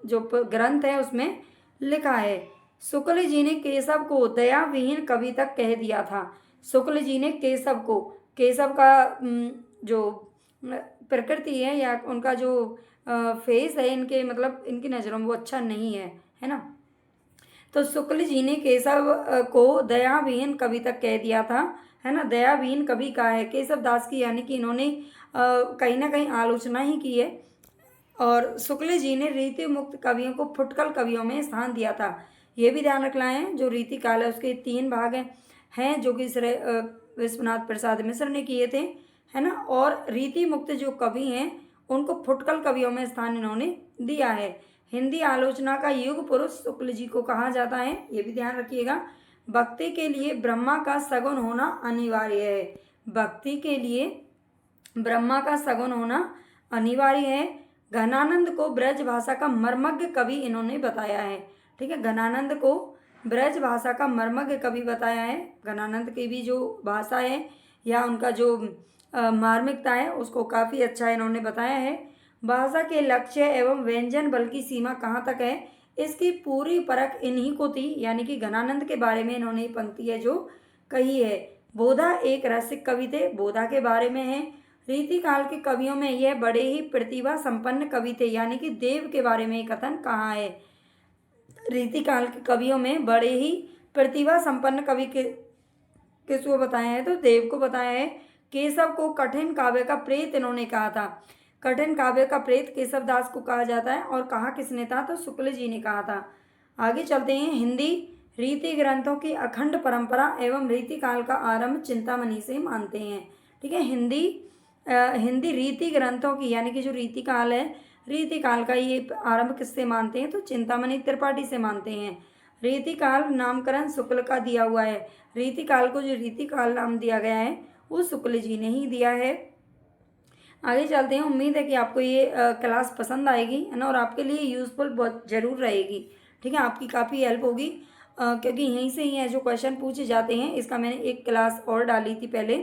जो ग्रंथ है उसमें लिखा है। शुक्ल जी ने केशव को दया विहीन कवि तक कह दिया था। शुक्ल जी ने केशव को, केशव का जो प्रकृति है या उनका जो फेस है, इनके मतलब इनकी नज़रों में वो अच्छा नहीं है ना। तो शुक्ल जी ने केशव को दया विहीन कवि तक कह दिया था, है ना। दया विहीन कवि का है केशव दास की, यानी कि इन्होंने कहीं ना कहीं आलोचना ही की है। और शुक्ल जी ने रीति मुक्त कवियों को फुटकल कवियों में स्थान दिया था, ये भी ध्यान रखना है। जो रीति काल है उसके 3 भाग हैं जो कि श्री विश्वनाथ प्रसाद मिश्र ने किए थे, है ना। और रीति मुक्त जो कवि हैं उनको फुटकल कवियों में स्थान इन्होंने दिया है। हिंदी आलोचना का युग पुरुष शुक्ल जी को कहा जाता है, ये भी ध्यान रखिएगा। भक्ति के लिए ब्रह्मा का सगुन होना अनिवार्य है, भक्ति के लिए ब्रह्मा का सगुन होना अनिवार्य है। घनानंद को ब्रज भाषा का मर्मज्ञ कवि इन्होंने बताया है, ठीक है। घनानंद को ब्रज भाषा का मर्मज्ञ कवि बताया है। घनानंद की भी जो भाषा है या उनका जो मार्मिकता है उसको काफ़ी अच्छा इन्होंने बताया है। भाषा के लक्ष्य एवं व्यंजन बल की सीमा कहाँ तक है, इसकी पूरी परख इन्हीं को थी, यानी कि घनानंद के बारे में इन्होंने ये पंक्ति है जो कही है। बोधा एक रसिक कवि थे, बोधा के बारे में है। रीतिकाल के कवियों में यह बड़े ही प्रतिभा संपन्न कवि थे, यानी कि देव के बारे में कथन कहाँ है। रीतिकाल के कवियों में बड़े ही प्रतिभा संपन्न कवि के किसको बताया है, तो देव को बताया है। केशव को कठिन काव्य का प्रेत इन्होंने कहा था। कठिन काव्य का प्रेत केशव दास को कहा जाता है और कहा किसने था, तो शुक्ल जी ने कहा था। आगे चलते हैं। हिंदी रीति ग्रंथों की अखंड परंपरा एवं रीतिकाल का आरंभ चिंतामणि से मानते हैं। ठीक है, हिंदी रीति ग्रंथों की यानी कि जो रीतिकाल है, रीतिकाल का ये आरंभ किससे मानते हैं, तो चिंतामणि त्रिपाठी से मानते हैं। रीतिकाल नामकरण शुक्ल का दिया हुआ है। रीतिकाल को जो रीतिकाल नाम दिया गया है वो शुक्ल जी ने ही दिया है। आगे चलते हैं। उम्मीद है कि आपको ये क्लास पसंद आएगी, है ना, और आपके लिए यूज़फुल बहुत ज़रूर रहेगी। ठीक है, आपकी काफ़ी हेल्प होगी क्योंकि यहीं से ही है जो क्वेश्चन पूछे जाते हैं। इसका मैंने एक क्लास और डाली थी पहले,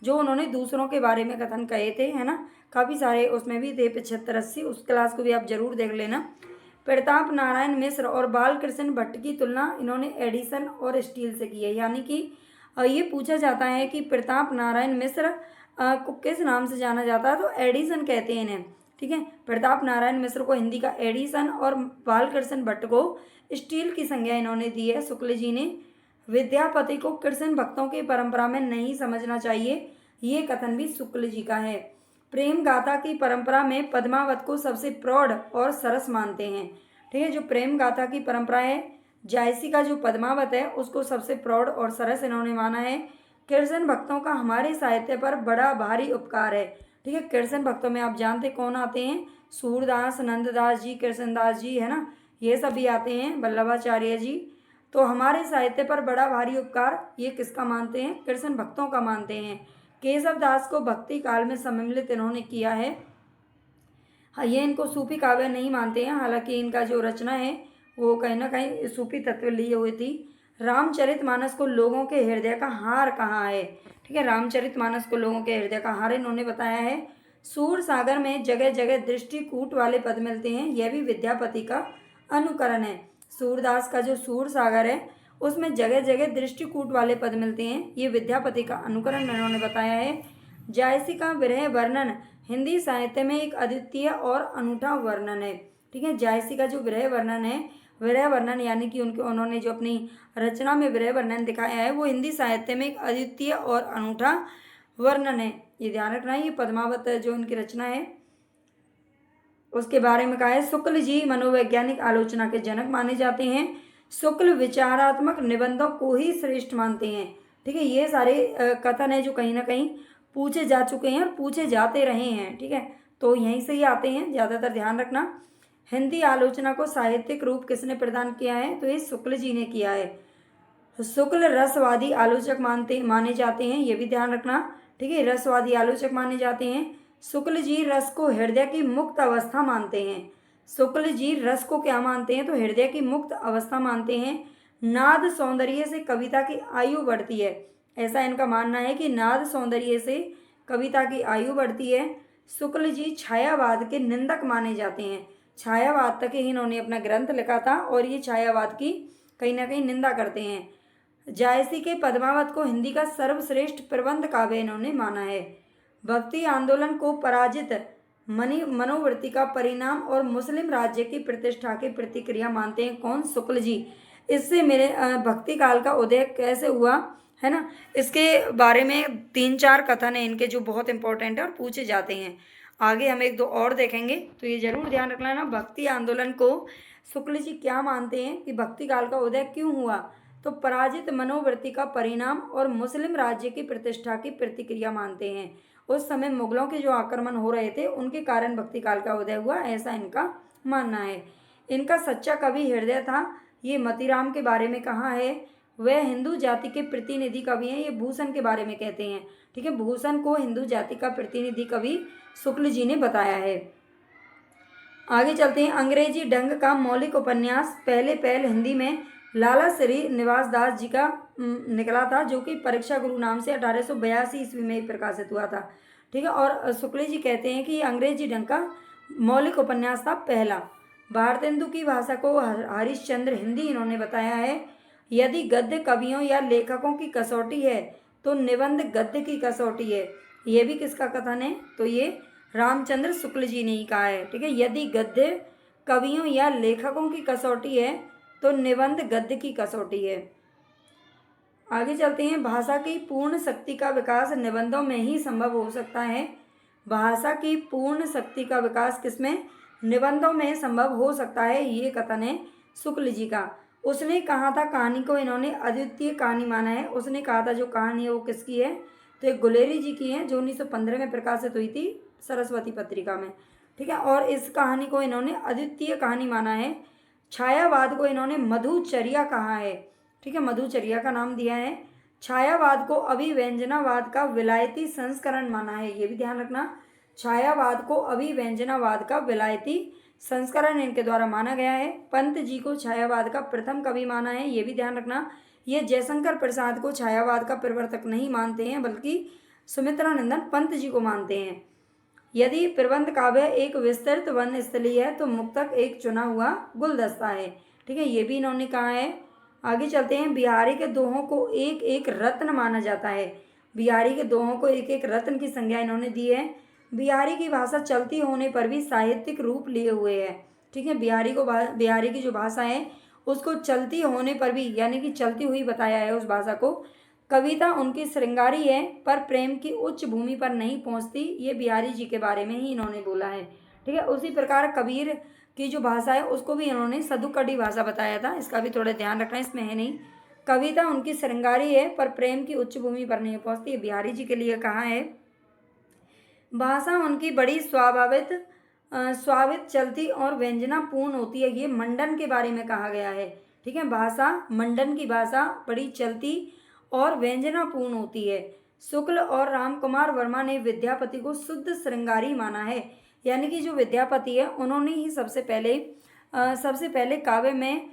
जो उन्होंने दूसरों के बारे में कथन कहे थे, है ना, काफ़ी सारे उसमें भी थे 75-80। उस क्लास को भी आप ज़रूर देख लेना। प्रताप नारायण मिश्र और बालकृष्ण भट्ट की तुलना इन्होंने एडिसन और स्टील से की है, यानी कि ये पूछा जाता है कि प्रताप नारायण मिश्र को किस नाम से जाना जाता है, तो एडिसन कहते हैं इन्हें। ठीक है, प्रताप नारायण मिश्र को हिंदी का एडिसन और बालकृष्ण भट्ट को स्टील की संज्ञा इन्होंने दी है शुक्ल जी ने। विद्यापति को कृष्ण भक्तों की परंपरा में नहीं समझना चाहिए, ये कथन भी शुक्ल जी का है। प्रेम गाथा की परंपरा में पद्मावत को सबसे प्रौढ़ और सरस मानते हैं। ठीक है, जो प्रेम गाथा की परंपरा है, जायसी का जो पद्मावत है उसको सबसे प्रौढ़ और सरस इन्होंने माना है। कृष्ण भक्तों का हमारे साहित्य पर बड़ा भारी उपकार है। ठीक है, कृष्ण भक्तों में आप जानते कौन आते हैं, सूरदास, नंददास जी, कृष्णदास जी, है ना, ये सभी आते हैं, वल्लभाचार्य जी। तो हमारे साहित्य पर बड़ा भारी उपकार ये किसका मानते हैं, कृष्ण भक्तों का मानते हैं। केशव दास को भक्ति काल में सम्मिलित इन्होंने किया है। हाँ, ये इनको सूफी काव्य नहीं मानते हैं, हालांकि इनका जो रचना है वो कहीं ना कहीं सूफी तत्व लिए हुए थी। रामचरितमानस को लोगों के हृदय का हार कहा है। ठीक है, रामचरितमानस को लोगों के हृदय का हार इन्होंने बताया है। सूर सागर में जगह जगह दृष्टिकूट वाले पद मिलते हैं, यह भी विद्यापति का अनुकरण है। सूरदास का जो सूर सागर है उसमें जगह जगह दृष्टिकूट वाले पद मिलते हैं, ये विद्यापति का अनुकरण इन्होंने बताया है। जायसी का विरह वर्णन हिंदी साहित्य में एक अद्वितीय और अनूठा वर्णन है। ठीक है, जायसी का जो विरह वर्णन है, विरह वर्णन यानी कि उन्होंने जो अपनी रचना में विरह वर्णन दिखाया है वो हिंदी साहित्य में एक अद्वितीय और अनूठा वर्णन है, ये ध्यान रखना है। ये पद्मावत जो उनकी रचना है उसके बारे में कहा है। शुक्ल जी मनोवैज्ञानिक आलोचना के जनक माने जाते हैं। शुक्ल विचारात्मक निबंधों को ही श्रेष्ठ मानते हैं। ठीक है, ये सारे कथन है जो कहीं ना कहीं पूछे जा चुके हैं और पूछे जाते रहे हैं। ठीक है, तो यहीं से ही आते हैं, ज़्यादातर ध्यान रखना। हिंदी आलोचना को साहित्यिक रूप किसने प्रदान किया है, तो ये शुक्ल जी ने किया है। शुक्ल रसवादी आलोचक माने जाते हैं, ये भी ध्यान रखना। ठीक है, रसवादी आलोचक माने जाते हैं। शुक्ल जी रस को हृदय की मुक्त अवस्था मानते हैं। शुक्ल जी रस को क्या मानते हैं, तो हृदय की मुक्त अवस्था मानते हैं। नाद सौंदर्य से कविता की आयु बढ़ती है, ऐसा इनका मानना है कि नाद सौंदर्य से कविता की आयु बढ़ती है। शुक्ल जी छायावाद के निंदक माने जाते हैं। छायावाद तक ही इन्होंने अपना ग्रंथ लिखा था और ये छायावाद की कहीं ना कहीं निंदा करते हैं। जायसी के पद्मावत को हिंदी का सर्वश्रेष्ठ प्रबंध काव्य इन्होंने माना है। भक्ति आंदोलन को पराजित मनोवृत्ति का परिणाम और मुस्लिम राज्य की प्रतिष्ठा की प्रतिक्रिया मानते हैं, कौन, शुक्ल जी। इससे मेरे भक्ति काल का उदय कैसे हुआ, है ना, इसके बारे में 3-4 कथन है इनके जो बहुत इंपॉर्टेंट है और पूछे जाते हैं। आगे हम 1-2 और देखेंगे, तो ये जरूर ध्यान रखना ना। भक्ति आंदोलन को शुक्ल जी क्या मानते हैं कि भक्ति काल का उदय क्यों हुआ, तो पराजित मनोवृत्ति का परिणाम और मुस्लिम राज्य की प्रतिष्ठा की प्रतिक्रिया मानते हैं। उस समय मुगलों के जो आक्रमण हो रहे थे उनके कारण भक्ति काल का उदय हुआ, ऐसा इनका मानना है। इनका सच्चा कवि हृदय था, ये मतीराम के बारे में कहा है। वह हिंदू जाति के प्रतिनिधि कवि हैं, ये भूषण के बारे में कहते हैं। ठीक है, भूषण को हिंदू जाति का प्रतिनिधि कवि शुक्ल जी ने बताया है। आगे चलते हैं। अंग्रेजी ढंग का मौलिक उपन्यास पहले पहल हिंदी में लाला श्री निवास दास जी का निकला था, जो कि परीक्षा गुरु नाम से 1882 ईस्वी में प्रकाशित हुआ था। ठीक है। और शुक्ल जी कहते हैं कि ये अंग्रेजी ढंग का मौलिक उपन्यास था पहला। भारतेंदु की भाषा को हरिश्चंद्र हिंदी इन्होंने बताया है। यदि गद्य कवियों या लेखकों की कसौटी है तो निबंध गद्य की कसौटी है। ये भी किसका कथन है? तो ये रामचंद्र शुक्ल जी ने ही कहा है। ठीक है। यदि गद्य कवियों या लेखकों की कसौटी है तो निबंध गद्य की कसौटी है। आगे चलते हैं। भाषा की पूर्ण शक्ति का विकास निबंधों में ही संभव हो सकता है। भाषा की पूर्ण शक्ति का विकास किसमें? निबंधों में संभव हो सकता है, ये कथन है शुक्ल जी का। उसने कहा था, कहानी को इन्होंने अद्वितीय कहानी माना है। उसने कहा था जो कहानी है वो किसकी है? तो एक गुलेरी जी की है, जो 1915 में प्रकाशित हुई थी सरस्वती पत्रिका में। ठीक है। और इस कहानी को इन्होंने अद्वितीय कहानी माना है। छायावाद को इन्होंने मधुचर्या कहा है। ठीक है। मधुचर्या का नाम दिया है। छायावाद को अभिव्यंजनावाद का विलायती संस्करण माना है, ये भी ध्यान रखना। छायावाद को अभिव्यंजनावाद का विलायती संस्करण इनके द्वारा माना गया है। पंत जी को छायावाद का प्रथम कवि माना है, ये भी ध्यान रखना। ये जयशंकर प्रसाद को छायावाद का प्रवर्तक नहीं मानते हैं, बल्कि सुमित्रानंदन पंत जी को मानते हैं। यदि प्रबंध काव्य एक विस्तृत वनस्थली है तो मुक्तक एक चुना हुआ गुलदस्ता है। ठीक है। ये भी इन्होंने कहा है। आगे चलते हैं। बिहारी के दोहों को एक एक रत्न माना जाता है। बिहारी के दोहों को एक एक रत्न की संज्ञा इन्होंने दी है। बिहारी की भाषा चलती होने पर भी साहित्यिक रूप लिए हुए है। ठीक है। बिहारी की जो भाषा है उसको चलती होने पर भी, यानी कि चलती हुई बताया है उस भाषा को। कविता उनकी श्रृंगारी है पर प्रेम की उच्च भूमि पर नहीं पहुंचती, ये बिहारी जी के बारे में ही इन्होंने बोला है। ठीक है। उसी प्रकार कबीर की जो भाषा है उसको भी इन्होंने सदुकड़ी भाषा बताया था, इसका भी थोड़ा ध्यान रखना, इसमें है नहीं। कविता उनकी श्रृंगारी है पर प्रेम की उच्च भूमि पर नहीं पहुंचती, ये बिहारी जी के लिए कहा है। भाषा उनकी बड़ी स्वाभाविक चलती और व्यंजनापूर्ण होती है, ये मंडन के बारे में कहा गया है। ठीक है। भाषा मंडन की भाषा बड़ी चलती और व्यंजनापूर्ण होती है। शुक्ल और रामकुमार वर्मा ने विद्यापति को शुद्ध श्रृंगारी माना है, यानी कि जो विद्यापति है उन्होंने ही सबसे पहले काव्य में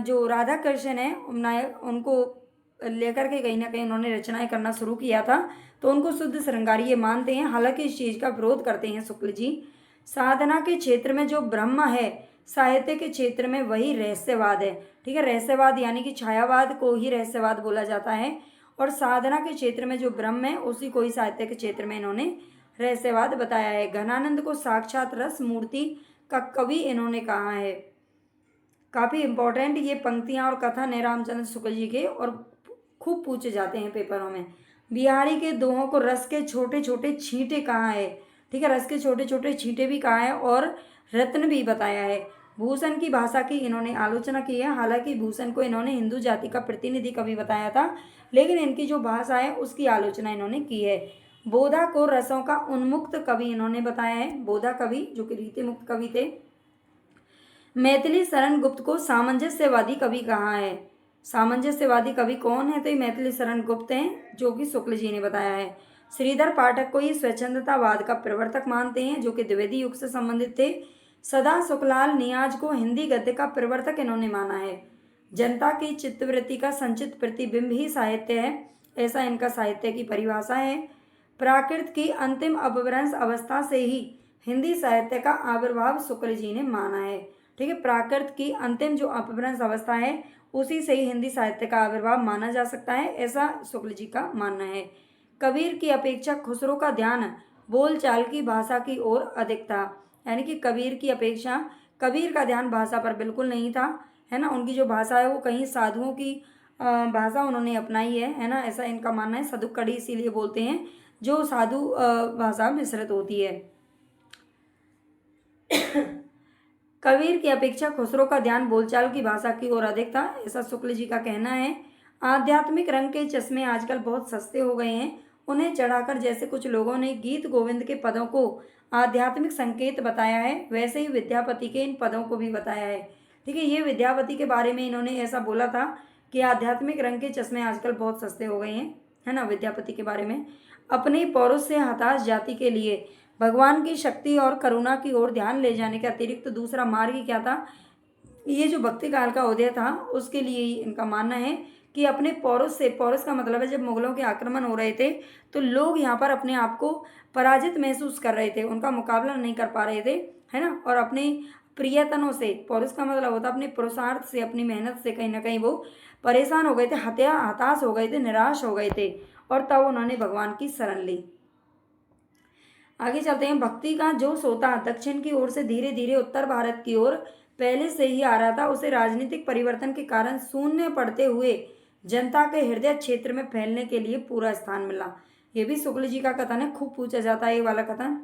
जो राधा कृष्ण है नायक, उनको लेकर के कहीं ना कहीं उन्होंने रचनाएं करना शुरू किया था, तो उनको शुद्ध श्रृंगारी ये मानते हैं। हालांकि इस चीज़ का विरोध करते हैं शुक्ल जी। साधना के क्षेत्र में जो ब्रह्म है, साहित्य के क्षेत्र में वही रहस्यवाद है। ठीक है। रहस्यवाद यानी कि छायावाद को ही रहस्यवाद बोला जाता है, और साधना के क्षेत्र में जो ब्रह्म है उसी को ही साहित्य के क्षेत्र में इन्होंने रहस्यवाद बताया है। घनानंद को साक्षात रस मूर्ति का कवि इन्होंने कहा है। काफ़ी इंपॉर्टेंट ये पंक्तियाँ और कथन है रामचंद्र शुक्ल जी के, और खूब पूछे जाते हैं पेपरों में। बिहारी के दोहों को रस के छोटे छोटे छींटे कहा है। ठीक है। रस के छोटे छोटे छींटे भी कहा है और रत्न भी बताया है। भूषण की भाषा की इन्होंने आलोचना की है। हालांकि भूषण को इन्होंने हिंदू जाति का प्रतिनिधि कवि बताया था, लेकिन इनकी जो भाषा है उसकी आलोचना इन्होंने की है। बोधा को रसों का उन्मुक्त कवि इन्होंने बताया है। बोधा कवि जो कि रीति मुक्त कवि थे। मैथिली शरण गुप्त को सामंजस्यवादी कवि कहा है। सामंजस्यवादी कवि कौन है? तो ये मैथिली शरण गुप्त हैं, जो कि शुक्ल जी ने बताया है। श्रीधर पाठक को ये स्वच्छंदतावाद का प्रवर्तक मानते हैं, जो कि द्विवेदी युग से संबंधित थे। सदा सुखलाल नियाज को हिंदी गद्य का प्रवर्तक इन्होंने माना है। जनता की चित्तवृत्ति का संचित प्रतिबिंब ही साहित्य है, ऐसा इनका साहित्य की परिभाषा है। प्राकृत की अंतिम अपभ्रंश अवस्था से ही हिंदी साहित्य का आविर्भाव शुक्ल जी ने माना है। ठीक है। प्राकृत की अंतिम जो अपभ्रंश अवस्था है उसी से ही हिंदी साहित्य का आविर्भाव माना जा सकता है, ऐसा शुक्ल जी का मानना है। कबीर की अपेक्षा खुसरो का ध्यान बोलचाल की भाषा की ओर अधिक था, यानी कि कबीर की अपेक्षा कबीर का ध्यान भाषा पर बिल्कुल नहीं था, है ना। उनकी जो भाषा है वो कहीं साधुओं की भाषा उन्होंने अपनाई है ना, ऐसा इनका मानना है। सदुकड़ी इसीलिए बोलते हैं जो साधु भाषा मिश्रित होती है। कबीर की अपेक्षा खुसरो का ध्यान बोलचाल की भाषा की ओर अधिक था, ऐसा शुक्ल जी का कहना है। आध्यात्मिक रंग के चश्मे आजकल बहुत सस्ते हो गए हैं, उन्हें चढ़ाकर जैसे कुछ लोगों ने गीत गोविंद के पदों को आध्यात्मिक संकेत बताया है, वैसे ही विद्यापति के इन पदों को भी बताया है। ठीक है। ये विद्यापति के बारे में इन्होंने ऐसा बोला था कि आध्यात्मिक रंग के चश्मे आजकल बहुत सस्ते हो गए हैं, है ना, विद्यापति के बारे में। अपनी पौरुष से हताश जाति के लिए भगवान की शक्ति और करुणा की ओर ध्यान ले जाने के अतिरिक्त दूसरा मार्ग क्या था? ये जो भक्ति काल का उदय था उसके लिए ही इनका मानना है कि अपने पौरुष से, पौरुष का मतलब है जब मुगलों के आक्रमण हो रहे थे तो लोग यहाँ पर अपने आप को पराजित महसूस कर रहे थे, उनका मुकाबला नहीं कर पा रहे थे, है ना। और अपने प्रियतनों से, पौरुष का मतलब होता है अपने पुरुषार्थ से, अपनी मेहनत से कहीं ना कहीं वो परेशान हो गए थे, हताश हो गए थे, निराश हो गए थे, और तब उन्होंने भगवान की शरण ली। आगे चलते हैं। भक्ति का जो सोता दक्षिण की ओर से धीरे धीरे उत्तर भारत की ओर पहले से ही आ रहा था, उसे राजनीतिक परिवर्तन के कारण शून्य पड़ते हुए जनता के हृदय क्षेत्र में फैलने के लिए पूरा स्थान मिला। ये भी शुक्ल जी का कथन है, खूब पूछा जाता है ये वाला कथन।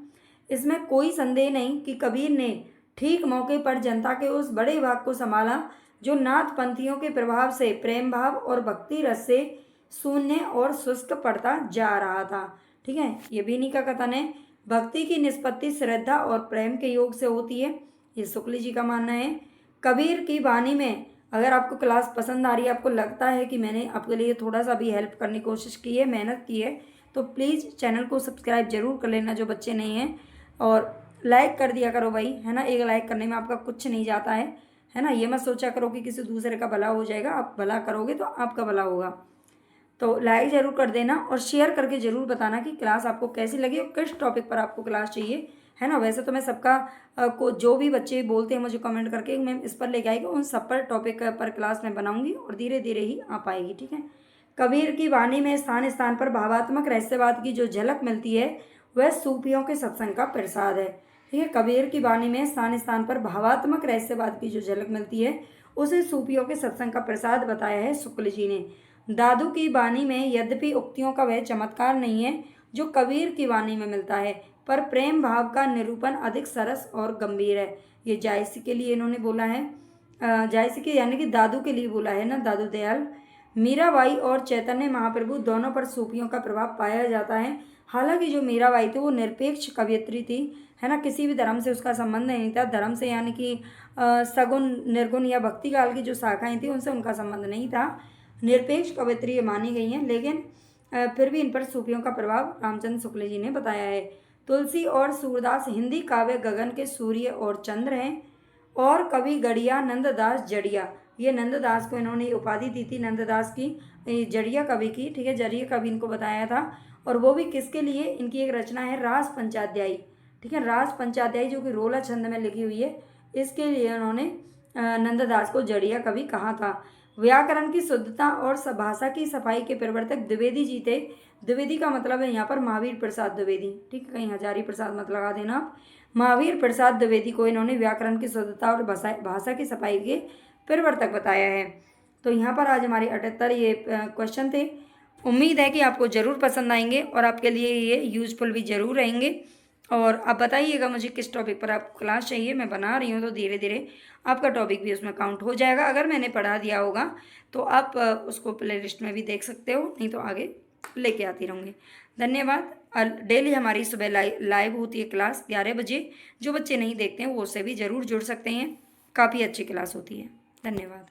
इसमें कोई संदेह नहीं कि कबीर ने ठीक मौके पर जनता के उस बड़े भाग को संभाला जो नाथ पंथियों के प्रभाव से, प्रेम भाव और भक्ति रस से शून्य और शुष्क पड़ता जा रहा था। ठीक है, ये भी इन्हीं का कथन है। भक्ति की निष्पत्ति श्रद्धा और प्रेम के योग से होती है, ये शुक्ल जी का मानना है। कबीर की वाणी में, अगर आपको क्लास पसंद आ रही है, आपको लगता है कि मैंने आपके लिए थोड़ा सा भी हेल्प करने की कोशिश की है, मेहनत की है, तो प्लीज़ चैनल को सब्सक्राइब जरूर कर लेना जो बच्चे नहीं हैं, और लाइक कर दिया करो भाई, है ना। एक लाइक करने में आपका कुछ नहीं जाता है ना। ये मत सोचा करो कि किसी दूसरे का भला हो जाएगा, आप भला करोगे तो आपका भला होगा। तो लाइक ज़रूर कर देना और शेयर करके ज़रूर बताना कि क्लास आपको कैसी लगी और किस टॉपिक पर आपको क्लास चाहिए, है ना। वैसे तो मैं सबका को जो भी बच्चे बोलते हैं मुझे कमेंट करके मैं इस पर लेके आएगी, उन सब पर टॉपिक पर क्लास में बनाऊंगी और धीरे धीरे ही आ पाएगी। ठीक है। कबीर की वाणी में स्थान स्थान पर भावात्मक रहस्यवाद की जो झलक मिलती है वह सूफियों के सत्संग का प्रसाद है। ठीक है, कबीर की वाणी में स्थान स्थान पर भावात्मक रहस्यवाद की जो झलक मिलती है उसे सूफियों के सत्संग का प्रसाद बताया है शुक्ल जी ने। दादू की वाणी में यद्यपि उक्तियों का वह चमत्कार नहीं है जो कबीर की वाणी में मिलता है, पर प्रेम भाव का निरूपण अधिक सरस और गंभीर है। ये जायसी के लिए इन्होंने बोला है, जायसी के यानी कि दादू के लिए बोला है ना, दादू दयाल। मीराबाई और चैतन्य महाप्रभु दोनों पर सूफियों का प्रभाव पाया जाता है। हालांकि जो मीराबाई थी वो निरपेक्ष कवयित्री थी, है ना, किसी भी धर्म से उसका संबंध नहीं था। धर्म से यानी कि सगुण, निर्गुण या भक्ति काल की जो शाखाएं थी उनसे उनका संबंध नहीं था, निरपेक्ष कवयित्री मानी गई हैं। लेकिन फिर भी इन पर सूफियों का प्रभाव रामचंद्र शुक्ल जी ने बताया है। तुलसी और सूरदास हिंदी काव्य गगन के सूर्य और चंद्र हैं, और कवि गड़िया नंददास जड़िया, ये नंददास को इन्होंने उपाधि दी थी, नंददास की जड़िया कवि की। ठीक है, जड़िया कवि इनको बताया था, और वो भी किसके लिए, इनकी एक रचना है रास पंचाध्यायी। ठीक है, रास पंचाध्यायी जो कि रोला छंद में लिखी हुई है, इसके लिए उन्होंने नंददास को जड़िया कवि कहा था। व्याकरण की शुद्धता और भाषा की सफाई के प्रवर्तक द्विवेदी जी थे। द्विवेदी का मतलब है यहाँ पर महावीर प्रसाद द्विवेदी। ठीक है, कहीं हजारी प्रसाद मत लगा देना आप। महावीर प्रसाद द्विवेदी को इन्होंने व्याकरण की शुद्धता और भाषा की सफाई के प्रवर्तक बताया है। तो यहाँ पर आज हमारे 78 ये क्वेश्चन थे। उम्मीद है कि आपको ज़रूर पसंद आएंगे और आपके लिए ये यूजफुल भी ज़रूर रहेंगे। और आप बताइएगा मुझे किस टॉपिक पर आपको क्लास चाहिए, मैं बना रही हूँ तो धीरे धीरे आपका टॉपिक भी उसमें काउंट हो जाएगा। अगर मैंने पढ़ा दिया होगा तो आप उसको प्लेलिस्ट में भी देख सकते हो, नहीं तो आगे लेके आती रहूँगी। धन्यवाद। डेली हमारी सुबह लाइव होती है क्लास 11 बजे। जो बच्चे नहीं देखते हैं वो उससे भी ज़रूर जुड़ सकते हैं, काफ़ी अच्छी क्लास होती है। धन्यवाद।